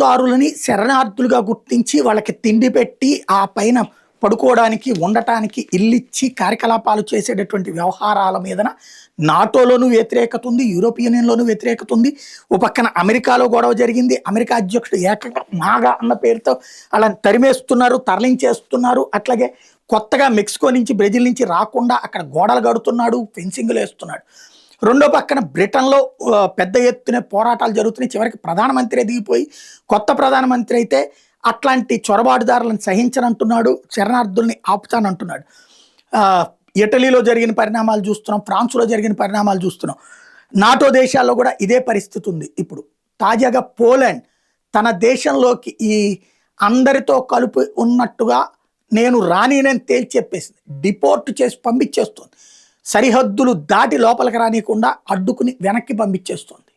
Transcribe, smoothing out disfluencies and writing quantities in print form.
దారులని శరణార్థులుగా గుర్తించి వాళ్ళకి తిండి పెట్టి ఆ పైన పడుకోవడానికి ఉండటానికి ఇల్లిచ్చి కార్యకలాపాలు చేసేటటువంటి వ్యవహారాల మీదన నాటోలోనూ వ్యతిరేకత ఉంది, యూరోపియన్ యూనియన్లోనూ వ్యతిరేకత ఉంది. ఓ పక్కన అమెరికాలో గొడవ జరిగింది. అమెరికా అధ్యక్షుడు ఏకంగా మాగా అన్న పేరుతో అలా తరిమేస్తున్నారు, తరలించేస్తున్నారు. అట్లాగే కొత్తగా మెక్సికో నుంచి బ్రెజిల్ నుంచి రాకుండా అక్కడ గోడలు కడుతున్నాడు, ఫెన్సింగ్లు వేస్తున్నాడు. రెండో పక్కన బ్రిటన్లో పెద్ద ఎత్తున పోరాటాలు జరుగుతున్నాయి. చివరికి ప్రధానమంత్రి దిగిపోయి కొత్త ప్రధానమంత్రి అయితే అట్లాంటి చొరబాటుదారులను సహించనంటున్నాడు, శరణార్థుల్ని ఆపుతానంటున్నాడు. ఇటలీలో జరిగిన పరిణామాలు చూస్తున్నాం, ఫ్రాన్స్లో జరిగిన పరిణామాలు చూస్తున్నాం. నాటో దేశాల్లో కూడా ఇదే పరిస్థితి ఉంది. ఇప్పుడు తాజాగా పోలాండ్ తన దేశంలోకి ఈ అందరితో కలుపు ఉన్నట్టుగా నేను రానినని తేల్చి చెప్పేసింది. డిపోర్ట్ చేసి పంపించేస్తుంది. సరిహద్దులు దాటి లోపలికి రానియకుండా అడ్డుకుని వెనక్కి పంపించేస్తుంది.